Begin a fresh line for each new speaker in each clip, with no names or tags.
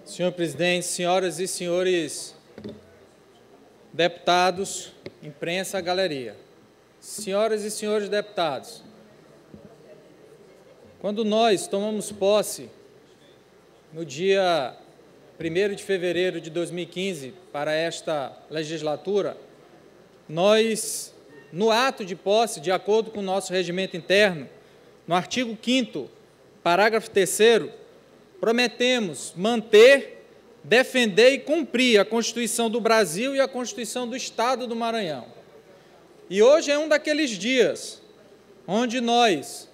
Senhor presidente, senhoras e senhores deputados, imprensa, galeria. Senhoras e senhores deputados, quando nós tomamos posse, no dia 1º de fevereiro de 2015, para esta legislatura, nós, no ato de posse, de acordo com o nosso regimento interno, no artigo 5º, parágrafo 3º, prometemos manter, defender e cumprir a Constituição do Brasil e a Constituição do Estado do Maranhão. E hoje é um daqueles dias onde nós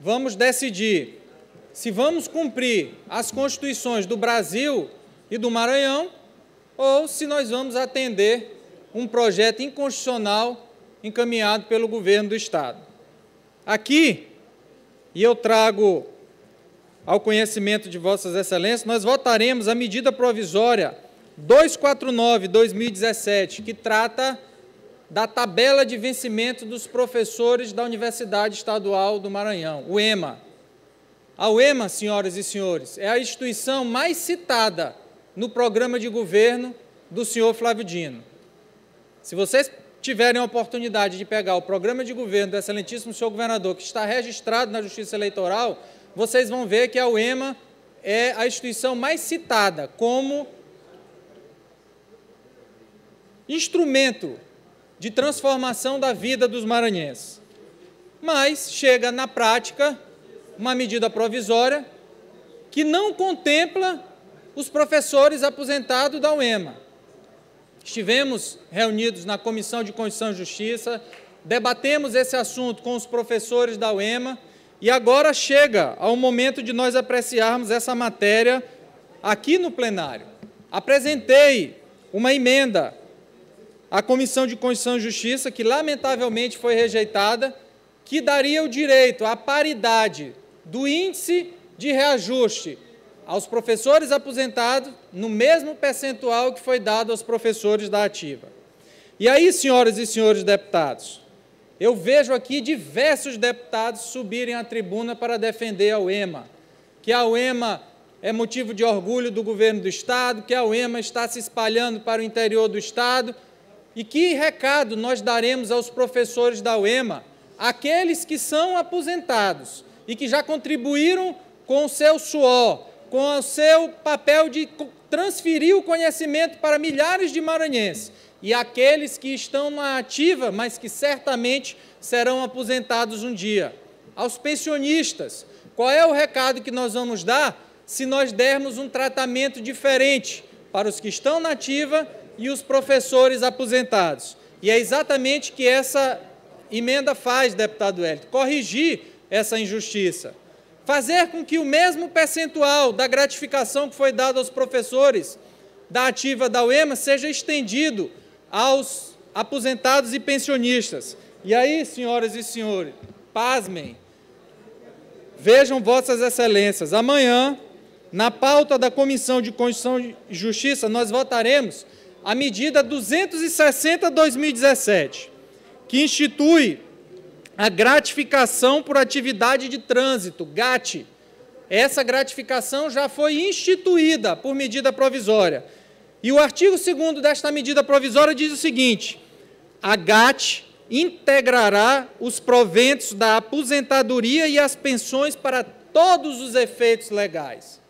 vamos decidir se vamos cumprir as Constituições do Brasil e do Maranhão ou se nós vamos atender um projeto inconstitucional encaminhado pelo governo do Estado. Aqui, e eu trago ao conhecimento de Vossas Excelências, nós votaremos a medida provisória 249/2017, que trata da tabela de vencimento dos professores da Universidade Estadual do Maranhão, o EMA. A UEMA, senhoras e senhores, é a instituição mais citada no programa de governo do senhor Flávio Dino. Se vocês tiverem a oportunidade de pegar o programa de governo do excelentíssimo senhor governador, que está registrado na Justiça Eleitoral, vocês vão ver que a UEMA é a instituição mais citada como instrumento de transformação da vida dos maranhenses. Mas chega na prática uma medida provisória que não contempla os professores aposentados da UEMA. Estivemos reunidos na Comissão de Constituição e Justiça, debatemos esse assunto com os professores da UEMA e agora chega ao momento de nós apreciarmos essa matéria aqui no plenário. Apresentei uma emenda à Comissão de Constituição e Justiça, que lamentavelmente foi rejeitada, que daria o direito à paridade do índice de reajuste aos professores aposentados no mesmo percentual que foi dado aos professores da ativa. E aí, senhoras e senhores deputados, eu vejo aqui diversos deputados subirem à tribuna para defender a UEMA, que a UEMA é motivo de orgulho do governo do Estado, que a UEMA está se espalhando para o interior do Estado. E que recado nós daremos aos professores da UEMA, aqueles que são aposentados e que já contribuíram com o seu suor, com o seu papel de transferir o conhecimento para milhares de maranhenses, e aqueles que estão na ativa, mas que certamente serão aposentados um dia. Aos pensionistas, qual é o recado que nós vamos dar se nós dermos um tratamento diferente para os que estão na ativa e os professores aposentados? E é exatamente o que essa emenda faz, deputado Hélio, corrigir essa injustiça. Fazer com que o mesmo percentual da gratificação que foi dado aos professores da ativa da UEMA seja estendido aos aposentados e pensionistas. E aí, senhoras e senhores, pasmem, vejam Vossas Excelências, amanhã, na pauta da Comissão de Constituição e Justiça, nós votaremos a medida 260/2017, que institui a gratificação por atividade de trânsito, GAT. Essa gratificação já foi instituída por medida provisória. E o artigo 2º desta medida provisória diz o seguinte: a GAT integrará os proventos da aposentadoria e as pensões para todos os efeitos legais.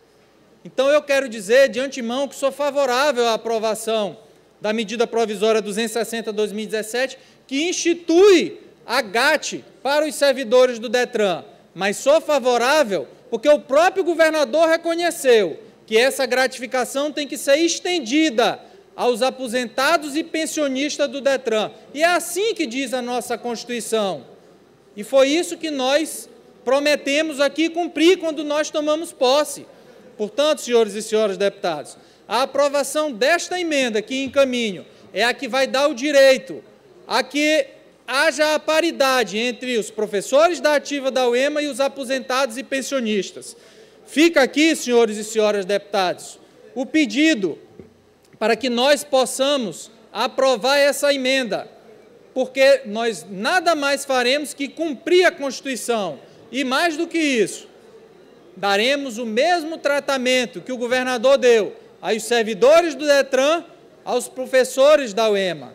Então, eu quero dizer de antemão que sou favorável à aprovação da medida provisória 260/2017, que institui a GAT para os servidores do DETRAN, mas sou favorável porque o próprio governador reconheceu que essa gratificação tem que ser estendida aos aposentados e pensionistas do DETRAN. E é assim que diz a nossa Constituição. E foi isso que nós prometemos aqui cumprir quando nós tomamos posse. Portanto, senhores e senhoras deputados, a aprovação desta emenda que encaminho é a que vai dar o direito a que haja a paridade entre os professores da ativa da UEMA e os aposentados e pensionistas. Fica aqui, senhores e senhoras deputados, o pedido para que nós possamos aprovar essa emenda, porque nós nada mais faremos que cumprir a Constituição. E mais do que isso, daremos o mesmo tratamento que o governador deu aos servidores do DETRAN, aos professores da UEMA.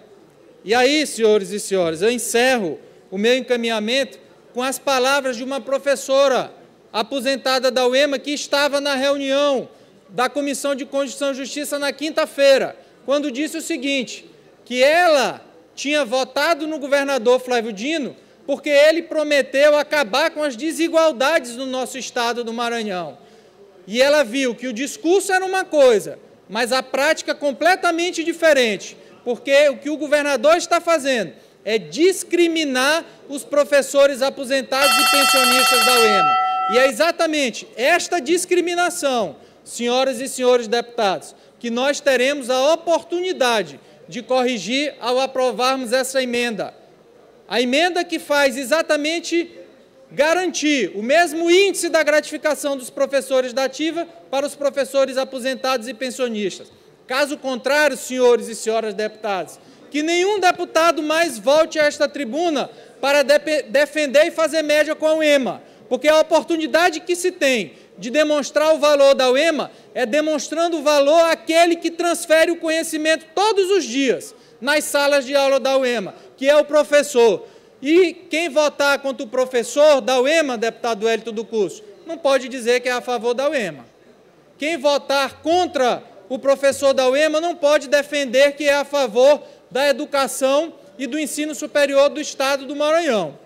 E aí, senhores e senhoras, eu encerro o meu encaminhamento com as palavras de uma professora aposentada da UEMA que estava na reunião da Comissão de Constituição e Justiça na quinta-feira, quando disse o seguinte, que ela tinha votado no governador Flávio Dino porque ele prometeu acabar com as desigualdades no nosso estado do Maranhão. E ela viu que o discurso era uma coisa, mas a prática completamente diferente, porque o que o governador está fazendo é discriminar os professores aposentados e pensionistas da UEMA. E é exatamente esta discriminação, senhoras e senhores deputados, que nós teremos a oportunidade de corrigir ao aprovarmos essa emenda. A emenda que faz exatamente garantir o mesmo índice da gratificação dos professores da ativa para os professores aposentados e pensionistas. Caso contrário, senhores e senhoras deputados, que nenhum deputado mais volte a esta tribuna para defender e fazer média com a UEMA, porque a oportunidade que se tem de demonstrar o valor da UEMA é demonstrando o valor àquele que transfere o conhecimento todos os dias nas salas de aula da UEMA, que é o professor. E quem votar contra o professor da UEMA, deputado Wellington do Curso, não pode dizer que é a favor da UEMA. Quem votar contra o professor da UEMA não pode defender que é a favor da educação e do ensino superior do Estado do Maranhão.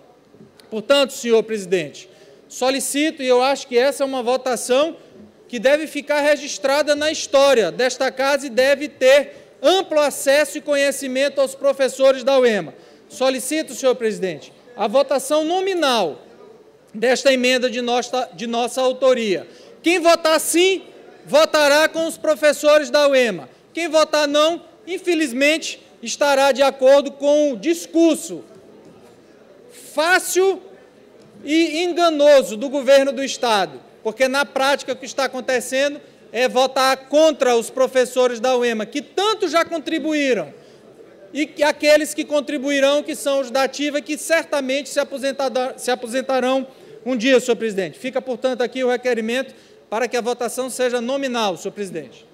Portanto, senhor presidente, solicito, e eu acho que essa é uma votação que deve ficar registrada na história desta casa e deve ter amplo acesso e conhecimento aos professores da UEMA. Solicito, senhor presidente, a votação nominal desta emenda de nossa autoria. Quem votar sim, votará com os professores da UEMA. Quem votar não, infelizmente, estará de acordo com o discurso fácil e enganoso do governo do Estado, porque na prática o que está acontecendo é votar contra os professores da UEMA, que tanto já contribuíram, e que aqueles que contribuirão, que são os da ativa, que certamente se aposentarão um dia, senhor presidente. Fica, portanto, aqui o requerimento para que a votação seja nominal, senhor presidente.